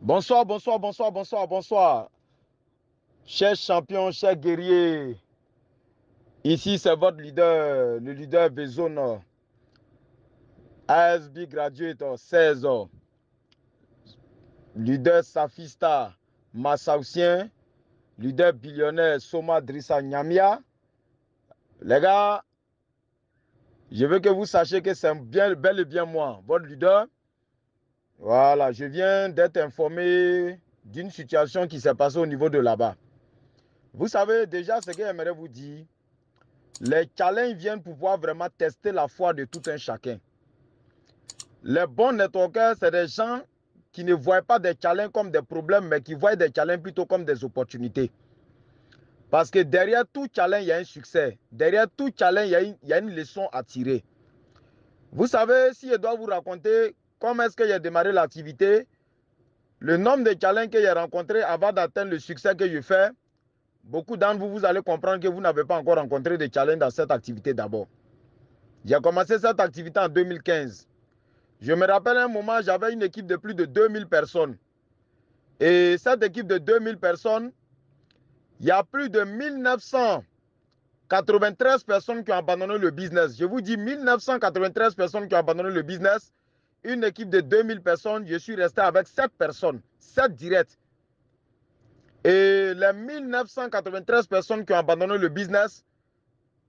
Bonsoir, bonsoir, bonsoir, bonsoir, bonsoir. Chers champions, chers guerriers, ici c'est votre leader, le leader Bezone, ASB Graduate 16 ans, leader Safista, Massaucien, leader billionnaire Soma Drissa Nyamia. Les gars, je veux que vous sachiez que c'est bien, bel et bien moi, votre leader. Voilà, je viens d'être informé d'une situation qui s'est passée au niveau de là-bas. Vous savez déjà ce que j'aimerais vous dire. Les challenges viennent pour pouvoir vraiment tester la foi de tout un chacun. Les bons networkers, c'est des gens qui ne voient pas des challenges comme des problèmes, mais qui voient des challenges plutôt comme des opportunités. Parce que derrière tout challenge, il y a un succès. Derrière tout challenge, il y a une leçon à tirer. Vous savez, si je dois vous raconter comment est-ce que j'ai démarré l'activité, le nombre de challenges que j'ai rencontrés avant d'atteindre le succès que je fais, beaucoup d'entre vous, vous allez comprendre que vous n'avez pas encore rencontré de challenges dans cette activité d'abord. J'ai commencé cette activité en 2015. Je me rappelle un moment, j'avais une équipe de plus de 2000 personnes. Et cette équipe de 2000 personnes, il y a plus de 1993 personnes qui ont abandonné le business. Je vous dis 1993 personnes qui ont abandonné le business. Une équipe de 2000 personnes, je suis resté avec 7 personnes, 7 directs. Et les 1993 personnes qui ont abandonné le business,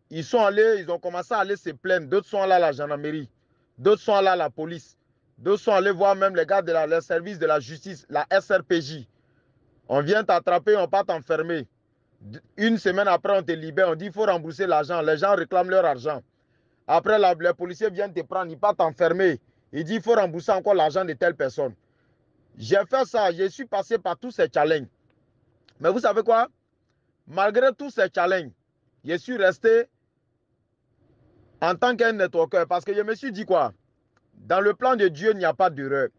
ils ont commencé à aller se plaindre. D'autres sont allés à la gendarmerie, d'autres sont allés à la police. D'autres sont allés voir même les gars de le service de la justice, la SRPJ. On vient t'attraper, on part t'enfermer. Une semaine après, on te libère, on dit qu'il faut rembourser l'argent. Les gens réclament leur argent. Après, les policiers viennent te prendre, ils partent t'enfermer. Ils disent qu'il faut rembourser encore l'argent de telle personne. J'ai fait ça, je suis passé par tous ces challenges. Mais vous savez quoi? Malgré tous ces challenges, je suis resté en tant qu'un networker parce que je me suis dit quoi? Dans le plan de Dieu, il n'y a pas d'erreur.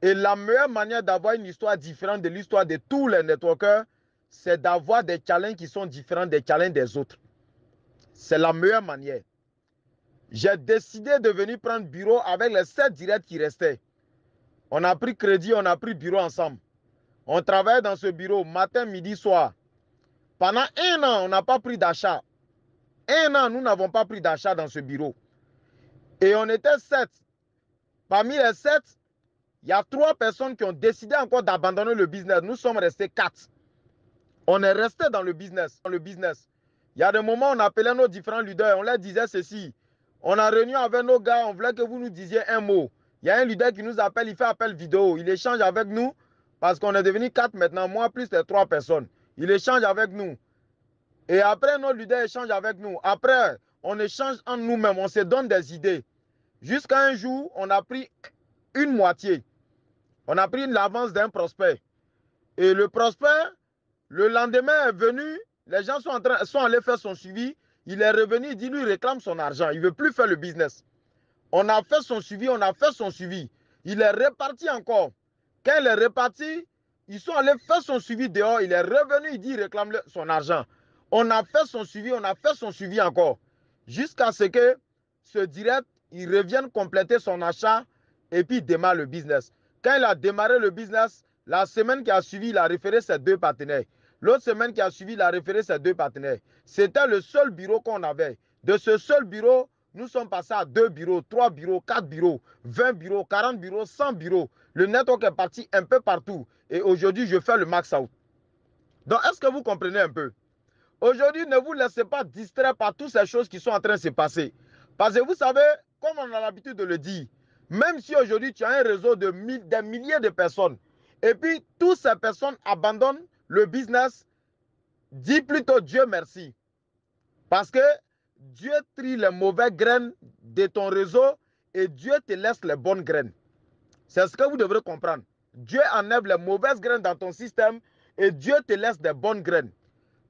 Et la meilleure manière d'avoir une histoire différente de l'histoire de tous les networkers, c'est d'avoir des challenges qui sont différents des challenges des autres. C'est la meilleure manière. J'ai décidé de venir prendre bureau avec les 7 directs qui restaient. On a pris crédit, on a pris bureau ensemble. On travaillait dans ce bureau matin, midi, soir. Pendant un an, on n'a pas pris d'achat. Un an, nous n'avons pas pris d'achat dans ce bureau. Et on était 7. Parmi les 7, il y a 3 personnes qui ont décidé encore d'abandonner le business. Nous sommes restés 4. On est resté dans le business. Il y a des moments où on appelait nos différents leaders, on leur disait ceci. On a réuni avec nos gars, on voulait que vous nous disiez un mot. Il y a un leader qui nous appelle, il fait appel vidéo. Il échange avec nous parce qu'on est devenu 4 maintenant, moi plus les 3 personnes. Il échange avec nous. Et après, nos leaders échangent avec nous. Après, on échange en nous-mêmes, on se donne des idées. Jusqu'à un jour, on a pris une moitié. On a pris l'avance d'un prospect. Et le prospect, le lendemain est venu, les gens sont allés faire son suivi. Il est revenu, il dit lui, il réclame son argent. Il ne veut plus faire le business. On a fait son suivi, on a fait son suivi. Il est reparti encore. Quand il est reparti, ils sont allés faire son suivi dehors. Il est revenu, il dit il réclame son argent. On a fait son suivi, on a fait son suivi encore. Jusqu'à ce que ce direct, il revienne compléter son achat et puis il démarre le business. Quand il a démarré le business, la semaine qui a suivi, il a référé ses 2 partenaires. L'autre semaine qui a suivi, il a référé ses 2 partenaires. C'était le seul bureau qu'on avait. De ce seul bureau, nous sommes passés à 2 bureaux, 3 bureaux, 4 bureaux, 20 bureaux, 40 bureaux, 100 bureaux. Le network est parti un peu partout. Et aujourd'hui, je fais le max out. Donc, est-ce que vous comprenez un peu? Aujourd'hui, ne vous laissez pas distraire par toutes ces choses qui sont en train de se passer. Parce que vous savez, comme on a l'habitude de le dire, même si aujourd'hui tu as un réseau de des milliers de personnes, et puis toutes ces personnes abandonnent le business, dis plutôt Dieu merci. Parce que Dieu trie les mauvaises graines de ton réseau et Dieu te laisse les bonnes graines. C'est ce que vous devrez comprendre. Dieu enlève les mauvaises graines dans ton système et Dieu te laisse des bonnes graines.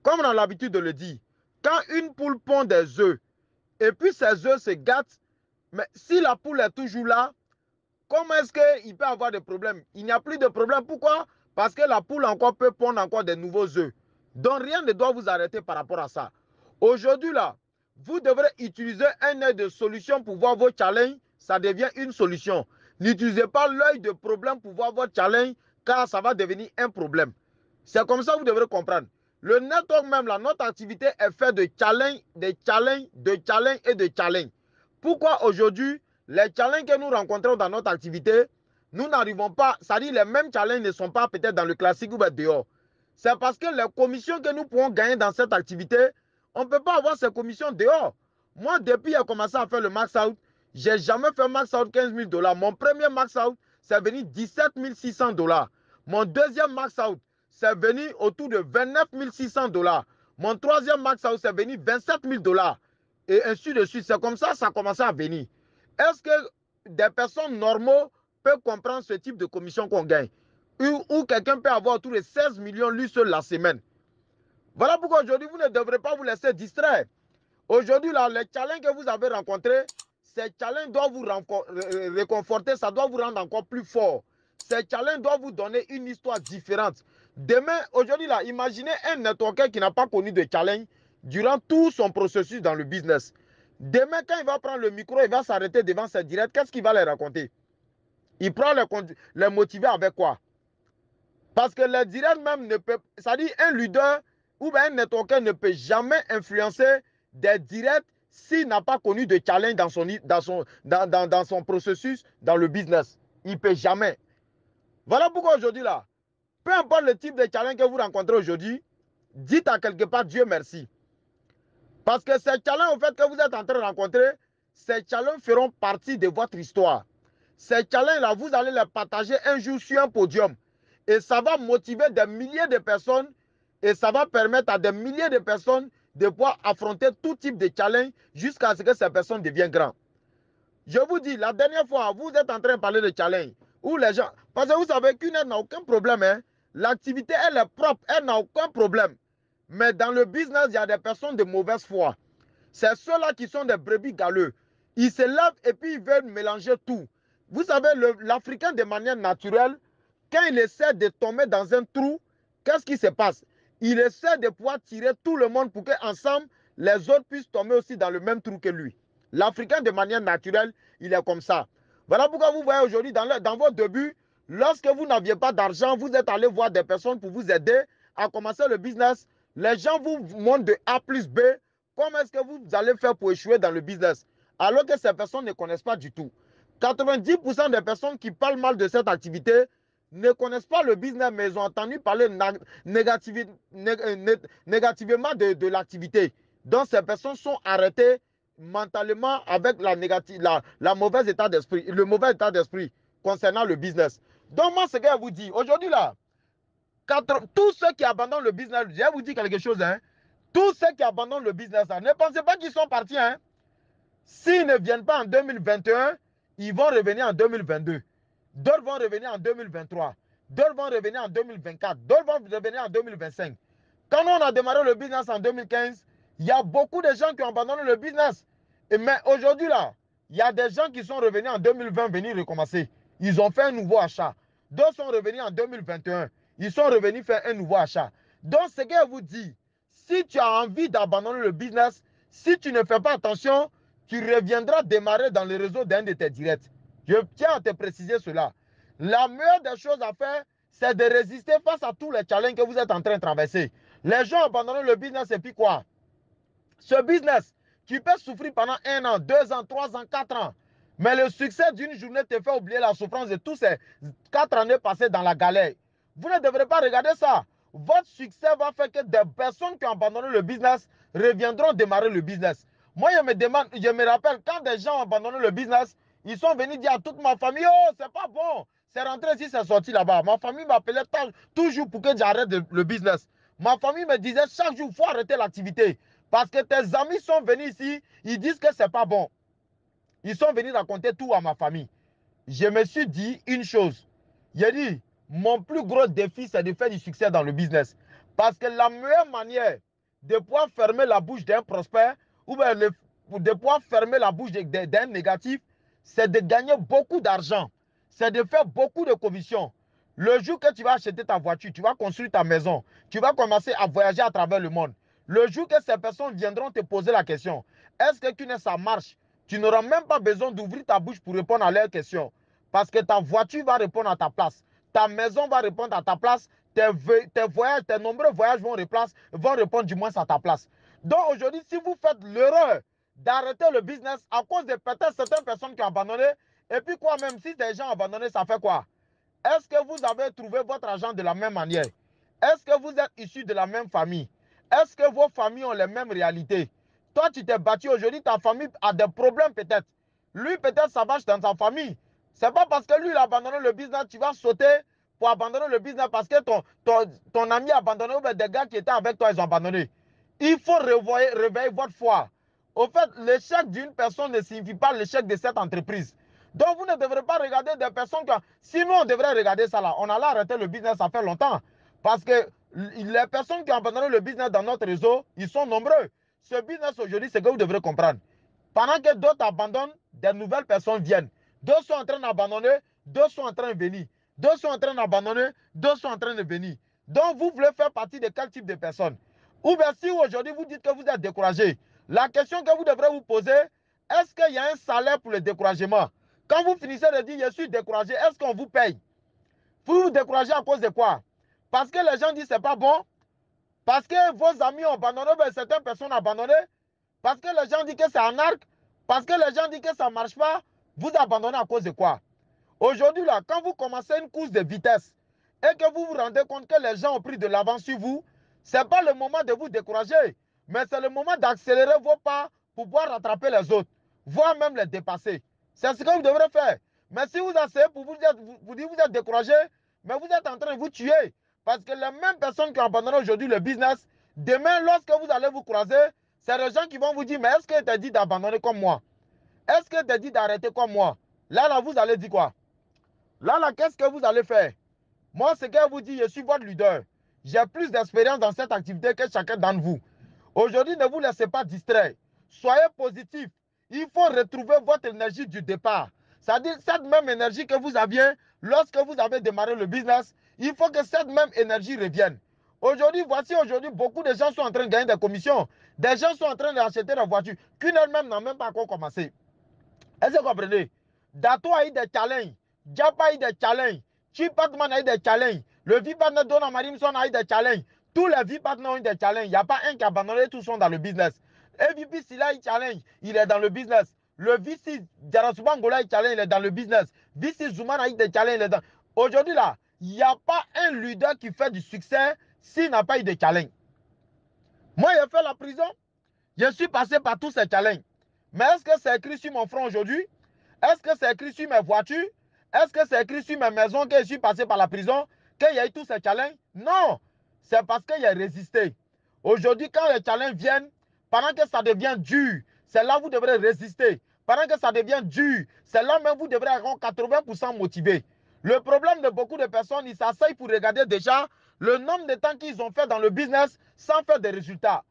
Comme on a l'habitude de le dire, quand une poule pond des œufs et puis ces œufs se gâtent, mais si la poule est toujours là, comment est-ce qu'il peut avoir des problèmes? Il n'y a plus de problème. Pourquoi? Parce que la poule encore peut pondre encore des nouveaux œufs. Donc rien ne doit vous arrêter par rapport à ça. Aujourd'hui là, vous devrez utiliser un œil de solution pour voir vos challenges. Ça devient une solution. N'utilisez pas l'œil de problème pour voir votre challenge. car ça va devenir un problème. C'est comme ça que vous devrez comprendre. Le network même, là, notre activité est faite de challenge, de challenge, de challenge et de challenge. Pourquoi aujourd'hui, les challenges que nous rencontrons dans notre activité, nous n'arrivons pas, c'est-à-dire les mêmes challenges ne sont pas peut-être dans le classique ou dehors. C'est parce que les commissions que nous pouvons gagner dans cette activité, on ne peut pas avoir ces commissions dehors. Moi, depuis que j'ai commencé à faire le max out, je n'ai jamais fait max out 15 000 $. Mon premier max out, c'est venu 17 600 $. Mon deuxième max out, c'est venu autour de 29 600 $. Mon troisième max out, c'est venu 27 000 $. Et ainsi de suite. C'est comme ça que ça a commencé à venir. Est-ce que des personnes normaux peuvent comprendre ce type de commission qu'on gagne? Ou quelqu'un peut avoir autour de 16 millions lui seul la semaine? Voilà pourquoi aujourd'hui, vous ne devrez pas vous laisser distraire. Aujourd'hui, là, les challenges que vous avez rencontrés, ces challenges doivent vous réconforter, ça doit vous rendre encore plus fort. Ces challenges doivent vous donner une histoire différente. Demain, aujourd'hui, là, imaginez un networker qui n'a pas connu de challenge durant tout son processus dans le business. Demain, quand il va prendre le micro, il va s'arrêter devant ses directs, qu'est-ce qu'il va les raconter? Il prend les motiver avec quoi? Parce que les directs même ne peuvent, c'est-à-dire un leader ou bien un networker ne peut jamais influencer des directs s'il n'a pas connu de challenge dans son processus, dans le business. Il ne peut jamais. Voilà pourquoi aujourd'hui là, peu importe le type de challenge que vous rencontrez aujourd'hui, dites à quelque part Dieu merci. Parce que ces challenges en fait, que vous êtes en train de rencontrer, ces challenges feront partie de votre histoire. Ces challenges-là, vous allez les partager un jour sur un podium. Et ça va motiver des milliers de personnes et ça va permettre à des milliers de personnes de pouvoir affronter tout type de challenge jusqu'à ce que ces personnes deviennent grandes. Je vous dis, la dernière fois, vous êtes en train de parler de challenge. Où les gens, parce que vous savez qu'une aide n'a aucun problème. Hein? L'activité, elle est propre, elle n'a aucun problème. Mais dans le business, il y a des personnes de mauvaise foi. C'est ceux-là qui sont des brebis galeux. Ils se lèvent et puis ils veulent mélanger tout. Vous savez, l'Africain, de manière naturelle, quand il essaie de tomber dans un trou, qu'est-ce qui se passe? Il essaie de pouvoir tirer tout le monde pour qu'ensemble, les autres puissent tomber aussi dans le même trou que lui. L'Africain, de manière naturelle, il est comme ça. Voilà pourquoi vous voyez aujourd'hui, dans vos débuts, lorsque vous n'aviez pas d'argent, vous êtes allé voir des personnes pour vous aider à commencer le business. Les gens vous montrent de A plus B. Comment est-ce que vous allez faire pour échouer dans le business? Alors que ces personnes ne connaissent pas du tout. 90% des personnes qui parlent mal de cette activité ne connaissent pas le business, mais ils ont entendu parler négativement de l'activité. Donc, ces personnes sont arrêtées mentalement avec la mauvaise état d'esprit, le mauvais état d'esprit concernant le business. Donc, moi, ce que je vous dis, aujourd'hui, là, tous ceux qui abandonnent le business, je vais vous dire quelque chose, hein. Tous ceux qui abandonnent le business, ne pensez pas qu'ils sont partis, hein. S'ils ne viennent pas en 2021, ils vont revenir en 2022. D'autres vont revenir en 2023. D'autres vont revenir en 2024. D'autres vont revenir en 2025. Quand on a démarré le business en 2015, il y a beaucoup de gens qui ont abandonné le business. Mais aujourd'hui, là, il y a des gens qui sont revenus en 2020 venir recommencer. Ils ont fait un nouveau achat. D'autres sont revenus en 2021. Ils sont revenus faire un nouveau achat. Donc, ce que je vous dis, si tu as envie d'abandonner le business, si tu ne fais pas attention, tu reviendras démarrer dans le réseau d'un de tes directs. Je tiens à te préciser cela. La meilleure des choses à faire, c'est de résister face à tous les challenges que vous êtes en train de traverser. Les gens abandonnent le business et puis quoi? Ce business, tu peux souffrir pendant 1 an, 2 ans, 3 ans, 4 ans. Mais le succès d'une journée te fait oublier la souffrance de tous ces 4 années passées dans la galère. Vous ne devrez pas regarder ça. Votre succès va faire que des personnes qui ont abandonné le business reviendront démarrer le business. Moi, je me rappelle, quand des gens ont abandonné le business, ils sont venus dire à toute ma famille, oh, c'est pas bon. C'est rentré ici, c'est sorti là-bas. Ma famille m'appelait toujours pour que j'arrête le business. Ma famille me disait chaque jour, il faut arrêter l'activité. Parce que tes amis sont venus ici, ils disent que c'est pas bon. Ils sont venus raconter tout à ma famille. Je me suis dit une chose. J'ai dit, mon plus gros défi, c'est de faire du succès dans le business. Parce que la meilleure manière de pouvoir fermer la bouche d'un prospect ou bien de pouvoir fermer la bouche d'un négatif, c'est de gagner beaucoup d'argent. C'est de faire beaucoup de commissions. Le jour que tu vas acheter ta voiture, tu vas construire ta maison, tu vas commencer à voyager à travers le monde. Le jour que ces personnes viendront te poser la question, est-ce que ça marche? Tu n'auras même pas besoin d'ouvrir ta bouche pour répondre à leurs questions. Parce que ta voiture va répondre à ta place. ta maison va répondre à ta place, tes voyages, tes nombreux voyages vont répondre du moins à ta place. Donc aujourd'hui, si vous faites l'erreur d'arrêter le business à cause de peut-être certaines personnes qui ont abandonné, et puis quoi, même si des gens ont abandonné, ça fait quoi? Est-ce que vous avez trouvé votre argent de la même manière? Est-ce que vous êtes issus de la même famille? Est-ce que vos familles ont les mêmes réalités? Toi, tu t'es battu aujourd'hui, ta famille a des problèmes peut-être. Lui, peut-être, ça marche dans sa famille. Ce n'est pas parce que lui, il a abandonné le business, tu vas sauter pour abandonner le business parce que ton ami a abandonné ou bien des gars qui étaient avec toi, ils ont abandonné. Il faut réveiller votre foi. Au fait, l'échec d'une personne ne signifie pas l'échec de cette entreprise. Donc, vous ne devrez pas regarder des personnes qui... Sinon, on devrait regarder ça là. On allait arrêter le business, ça fait longtemps. Parce que les personnes qui ont abandonné le business dans notre réseau, ils sont nombreux. Ce business aujourd'hui, c'est que vous devrez comprendre. Pendant que d'autres abandonnent, des nouvelles personnes viennent. D'autres sont en train d'abandonner, d'autres sont en train de venir. D'autres sont en train d'abandonner, d'autres sont en train de venir. Donc, vous voulez faire partie de quel type de personnes? Ou bien si aujourd'hui vous dites que vous êtes découragé, la question que vous devrez vous poser, est-ce qu'il y a un salaire pour le découragement? Quand vous finissez de dire je suis découragé, est-ce qu'on vous paye? Vous vous découragez à cause de quoi? Parce que les gens disent c'est pas bon? Parce que vos amis ont abandonné, ben certaines personnes ont abandonné? Parce que les gens disent que c'est un arc? Parce que les gens disent que ça ne marche pas? Vous abandonnez à cause de quoi? Aujourd'hui, là, quand vous commencez une course de vitesse et que vous vous rendez compte que les gens ont pris de l'avance sur vous, ce n'est pas le moment de vous décourager, mais c'est le moment d'accélérer vos pas pour pouvoir rattraper les autres, voire même les dépasser. C'est ce que vous devrez faire. Mais si vous asseyez pour vous dire vous êtes découragé, mais vous êtes en train de vous tuer. Parce que les mêmes personnes qui ont abandonné aujourd'hui le business, demain, lorsque vous allez vous croiser, c'est les gens qui vont vous dire, mais est-ce que tu as dit d'abandonner comme moi? Est-ce que tu as dit d'arrêter comme moi? Là, vous allez dire quoi? Là, qu'est-ce que vous allez faire? Moi, ce que je vous dis, je suis votre leader. J'ai plus d'expérience dans cette activité que chacun d'entre vous. Aujourd'hui, ne vous laissez pas distraire. Soyez positif. Il faut retrouver votre énergie du départ. C'est-à-dire cette même énergie que vous aviez lorsque vous avez démarré le business, il faut que cette même énergie revienne. Aujourd'hui, aujourd'hui, beaucoup de gens sont en train de gagner des commissions. Des gens sont en train d'acheter des voitures qu'une elle-même n'a même pas encore commencé. Est-ce que vous comprenez? Dato a eu des challenges. Japa a eu des challenges. Chief Patman a eu des challenges. Le V-Partner Donna Marimson a eu des challenges. Tous les V-Partners ont eu des challenges. Il n'y a pas un qui a abandonné, tous sont dans le business. AVP Silla a eu challenge, il est dans le business. Le VC Jarasuba Ngola a eu challenge, il est dans le business. VC Zouman a eu des challenges, il est dans... Aujourd'hui là, il n'y a pas un leader qui fait du succès s'il n'a pas eu de challenge. Moi, j'ai fait la prison. Je suis passé par tous ces challenges. Mais est-ce que c'est écrit sur mon front aujourd'hui? Est-ce que c'est écrit sur mes voitures? Est-ce que c'est écrit sur mes maisons que je suis passé par la prison? Qu'il y a eu tous ces challenges? Non. C'est parce qu'il y a résisté. Aujourd'hui, quand les challenges viennent, pendant que ça devient dur, c'est là où vous devrez résister. Pendant que ça devient dur, c'est là même où vous devrez être 80% motivé. Le problème de beaucoup de personnes, ils s'asseyent pour regarder déjà le nombre de temps qu'ils ont fait dans le business sans faire de résultats.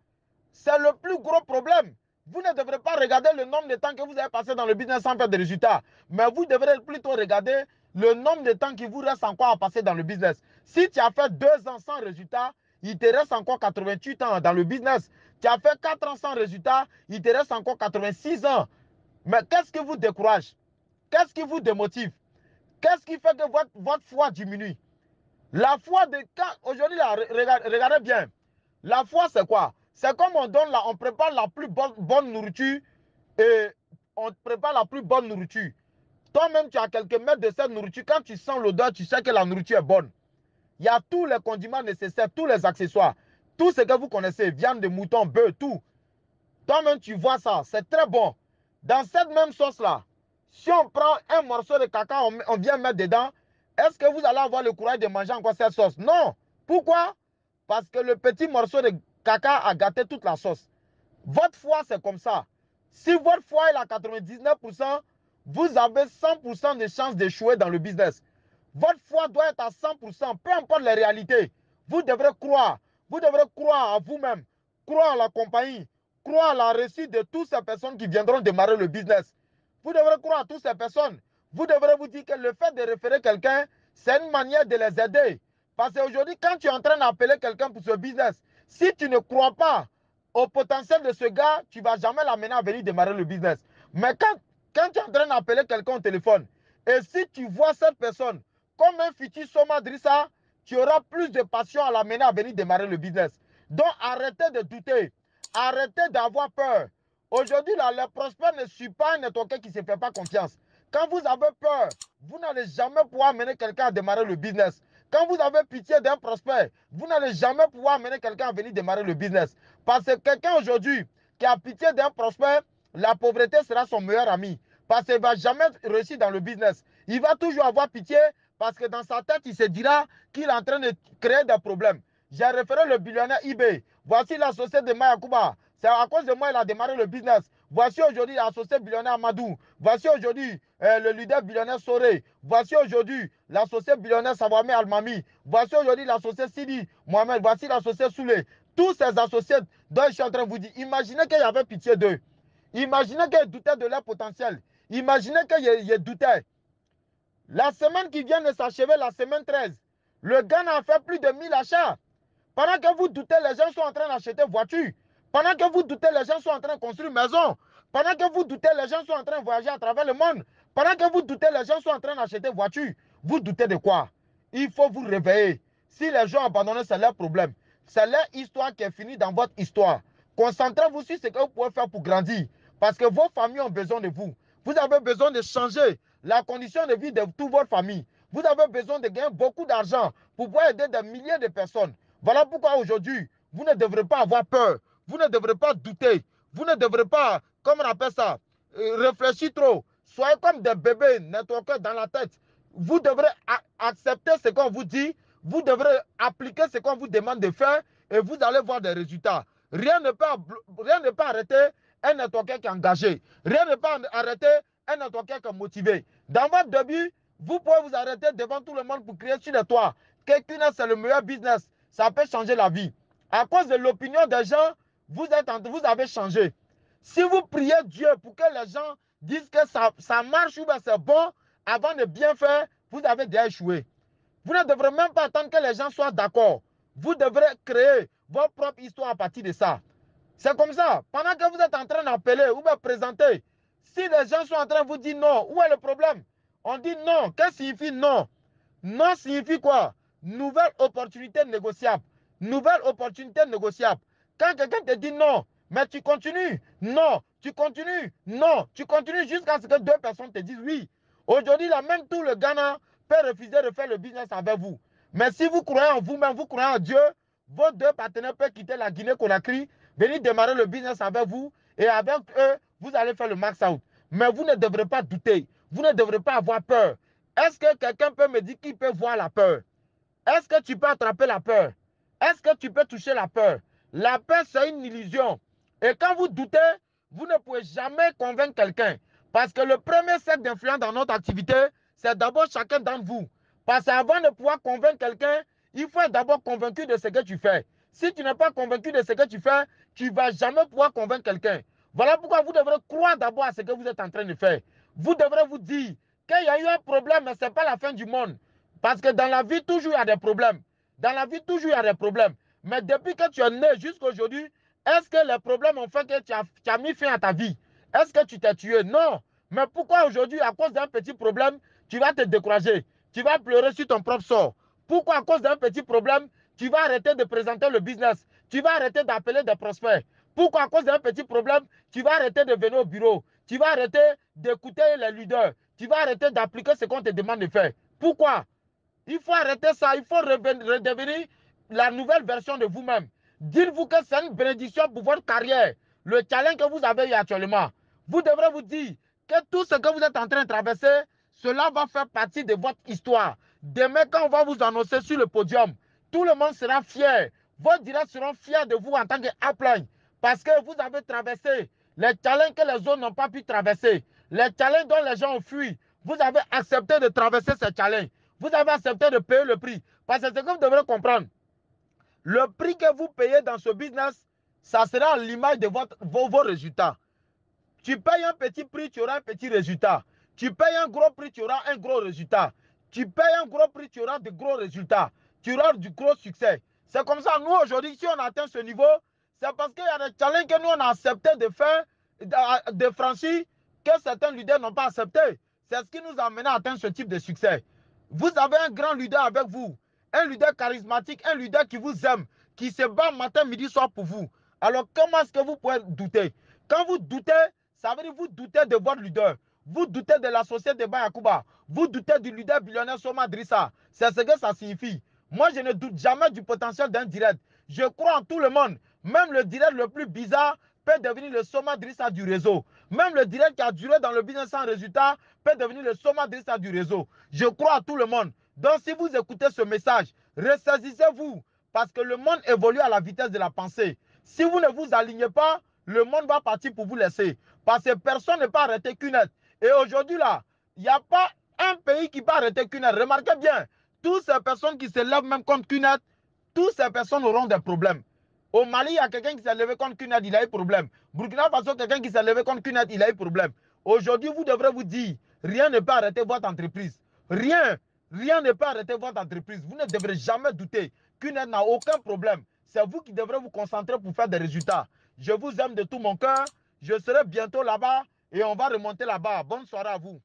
C'est le plus gros problème. Vous ne devrez pas regarder le nombre de temps que vous avez passé dans le business sans faire de résultats. Mais vous devrez plutôt regarder le nombre de temps qui vous reste encore à passer dans le business. Si tu as fait 2 ans sans résultat, il te reste encore 88 ans dans le business. Tu as fait 4 ans sans résultat, il te reste encore 86 ans. Mais qu'est-ce qui vous décourage? Qu'est-ce qui vous démotive? Qu'est-ce qui fait que votre foi diminue? La foi de... Aujourd'hui, regardez bien. La foi, c'est quoi? C'est comme on prépare la plus bonne nourriture et on prépare la plus bonne nourriture. Toi-même, tu as quelques mètres de cette nourriture. Quand tu sens l'odeur, tu sais que la nourriture est bonne. Il y a tous les condiments nécessaires, tous les accessoires. Tout ce que vous connaissez, viande de mouton, bœuf, tout. Toi-même, tu vois ça, c'est très bon. Dans cette même sauce-là, si on prend un morceau de caca, on vient mettre dedans, est-ce que vous allez avoir le courage de manger encore cette sauce? Non. Pourquoi? Parce que le petit morceau de caca a gâté toute la sauce. Votre foi, c'est comme ça. Si votre foi est à 99%, vous avez 100% de chances d'échouer dans le business. Votre foi doit être à 100%, peu importe les réalités. Vous devrez croire. Vous devrez croire à vous-même, croire à la compagnie, croire à la réussite de toutes ces personnes qui viendront démarrer le business. Vous devrez croire à toutes ces personnes. Vous devrez vous dire que le fait de référer quelqu'un, c'est une manière de les aider. Parce qu'aujourd'hui, quand tu es en train d'appeler quelqu'un pour ce business, si tu ne crois pas au potentiel de ce gars, tu ne vas jamais l'amener à venir démarrer le business. Mais quand tu es en train d'appeler quelqu'un au téléphone, et si tu vois cette personne comme un futur Soma Drissa, tu auras plus de passion à l'amener à venir démarrer le business. Donc, arrêtez de douter. Arrêtez d'avoir peur. Aujourd'hui, le prospect ne suit pas un networker qui ne se fait pas confiance. Quand vous avez peur, vous n'allez jamais pouvoir amener quelqu'un à démarrer le business. Quand vous avez pitié d'un prospect, vous n'allez jamais pouvoir amener quelqu'un à venir démarrer le business. Parce que quelqu'un aujourd'hui qui a pitié d'un prospect, la pauvreté sera son meilleur ami. Parce qu'il ne va jamais réussir dans le business. Il va toujours avoir pitié parce que dans sa tête, il se dira qu'il est en train de créer des problèmes. J'ai référé le billionnaire eBay. Voici la société de Mayakuba. C'est à cause de moi qu'il a démarré le business. Voici aujourd'hui l'associé billionnaire Amadou. Voici aujourd'hui le leader billionnaire Soré. Voici aujourd'hui l'associé billionnaire Savame Almami. Voici aujourd'hui l'associé Sidi Mohamed. Voici l'associé Soulé. Tous ces associés dont je suis en train de vous dire, imaginez qu'il y avait pitié d'eux. Imaginez qu'ils doutaient de leur potentiel. Imaginez qu'ils doutaient. La semaine qui vient de s'achever, la semaine 13, le Ghana a fait plus de 1000 achats. Pendant que vous doutez, les gens sont en train d'acheter voitures. Pendant que vous doutez, les gens sont en train de construire maison. Pendant que vous doutez, les gens sont en train de voyager à travers le monde. Pendant que vous doutez, les gens sont en train d'acheter voitures. Vous doutez de quoi? Il faut vous réveiller. Si les gens abandonnent, c'est leur problème. C'est leur histoire qui est finie dans votre histoire. Concentrez-vous sur ce que vous pouvez faire pour grandir. Parce que vos familles ont besoin de vous. Vous avez besoin de changer la condition de vie de toute votre famille. Vous avez besoin de gagner beaucoup d'argent pour pouvoir aider des milliers de personnes. Voilà pourquoi aujourd'hui, vous ne devrez pas avoir peur. Vous ne devrez pas douter. Vous ne devrez pas, comme on appelle ça, réfléchir trop. Soyez comme des bébés networkers dans la tête. Vous devrez accepter ce qu'on vous dit. Vous devrez appliquer ce qu'on vous demande de faire et vous allez voir des résultats. Rien ne peut arrêter un networker qui est engagé. Rien ne peut arrêter un networker qui est motivé. Dans votre début, vous pouvez vous arrêter devant tout le monde pour crier sur les toits. Quelqu'un, c'est le meilleur business. Ça peut changer la vie. À cause de l'opinion des gens, vous avez changé. Si vous priez Dieu pour que les gens disent que ça marche ou c'est bon, avant de bien faire, vous avez déjà échoué. Vous ne devrez même pas attendre que les gens soient d'accord. Vous devrez créer votre propre histoire à partir de ça. C'est comme ça. Pendant que vous êtes en train d'appeler ou de présenter, si les gens sont en train de vous dire non, où est le problème? On dit non. Qu'est-ce que signifie non? Non signifie quoi? Nouvelle opportunité négociable. Nouvelle opportunité négociable. Quand quelqu'un te dit non, mais tu continues, non, tu continues, non, tu continues jusqu'à ce que deux personnes te disent oui. Aujourd'hui, là, même tout le Ghana peut refuser de faire le business avec vous. Mais si vous croyez en vous-même, vous croyez en Dieu, vos deux partenaires peuvent quitter la Guinée-Conakry, venir démarrer le business avec vous et avec eux, vous allez faire le max out. Mais vous ne devrez pas douter. Vous ne devrez pas avoir peur. Est-ce que quelqu'un peut me dire qu'il peut voir la peur? Est-ce que tu peux attraper la peur? Est-ce que tu peux toucher la peur? La peur, c'est une illusion. Et quand vous doutez, vous ne pouvez jamais convaincre quelqu'un. Parce que le premier cercle d'influence dans notre activité, c'est d'abord chacun d'entre vous. Parce qu'avant de pouvoir convaincre quelqu'un, il faut être d'abord convaincu de ce que tu fais. Si tu n'es pas convaincu de ce que tu fais, tu ne vas jamais pouvoir convaincre quelqu'un. Voilà pourquoi vous devrez croire d'abord à ce que vous êtes en train de faire. Vous devrez vous dire qu'il y a eu un problème, mais ce n'est pas la fin du monde. Parce que dans la vie, toujours il y a des problèmes. Dans la vie, toujours il y a des problèmes. Mais depuis que tu es né jusqu'à aujourd'hui, est-ce que les problèmes ont fait que tu as mis fin à ta vie? Est-ce que tu t'es tué? Non. Mais pourquoi aujourd'hui, à cause d'un petit problème, tu vas te décourager? Tu vas pleurer sur ton propre sort. Pourquoi à cause d'un petit problème, tu vas arrêter de présenter le business? Tu vas arrêter d'appeler des prospects? Pourquoi à cause d'un petit problème, tu vas arrêter de venir au bureau? Tu vas arrêter d'écouter les leaders? Tu vas arrêter d'appliquer ce qu'on te demande de faire? Pourquoi? Il faut arrêter ça. Il faut redevenir la nouvelle version de vous-même. Dites-vous que c'est une bénédiction pour votre carrière. Le challenge que vous avez eu actuellement. Vous devrez vous dire que tout ce que vous êtes en train de traverser, cela va faire partie de votre histoire. Demain, quand on va vous annoncer sur le podium, tout le monde sera fier. Vos directs seront fiers de vous en tant qu'upline. Parce que vous avez traversé les challenges que les autres n'ont pas pu traverser. Les challenges dont les gens ont fui. Vous avez accepté de traverser ces challenges. Vous avez accepté de payer le prix. Parce que c'est ce que vous devrez comprendre. Le prix que vous payez dans ce business, ça sera l'image de vos résultats. Tu payes un petit prix, tu auras un petit résultat. Tu payes un gros prix, tu auras un gros résultat. Tu payes un gros prix, tu auras de gros résultats. Tu auras du gros succès. C'est comme ça, nous aujourd'hui, si on atteint ce niveau, c'est parce qu'il y a des challenges que nous on a accepté de faire, de franchir, que certains leaders n'ont pas accepté. C'est ce qui nous a amené à atteindre ce type de succès. Vous avez un grand leader avec vous, un leader charismatique, un leader qui vous aime, qui se bat matin, midi, soir pour vous. Alors comment est-ce que vous pouvez douter? Quand vous doutez, ça veut dire que vous doutez de votre leader. Vous doutez de la société de Bayakuba. Vous doutez du leader billionnaire Soma Drissa. C'est ce que ça signifie. Moi, je ne doute jamais du potentiel d'un direct. Je crois en tout le monde. Même le direct le plus bizarre peut devenir le Soma Drissa du réseau. Même le direct qui a duré dans le business sans résultat peut devenir le Soma Drissa du réseau. Je crois à tout le monde. Donc, si vous écoutez ce message, ressaisissez-vous parce que le monde évolue à la vitesse de la pensée. Si vous ne vous alignez pas, le monde va partir pour vous laisser. Parce que personne ne peut arrêter QNet. Et aujourd'hui, là, il n'y a pas un pays qui peut arrêter QNet. Remarquez bien, toutes ces personnes qui se lèvent même contre QNet, toutes ces personnes auront des problèmes. Au Mali, il y a quelqu'un qui s'est levé contre QNet, il a eu problème. Burkina Faso, quelqu'un qui s'est levé contre QNet, il a eu problème. Aujourd'hui, vous devrez vous dire, rien ne peut arrêter votre entreprise. Rien, rien ne peut arrêter votre entreprise. Vous ne devrez jamais douter. QNet n'a aucun problème. C'est vous qui devrez vous concentrer pour faire des résultats. Je vous aime de tout mon cœur. Je serai bientôt là-bas et on va remonter là-bas. Bonne soirée à vous.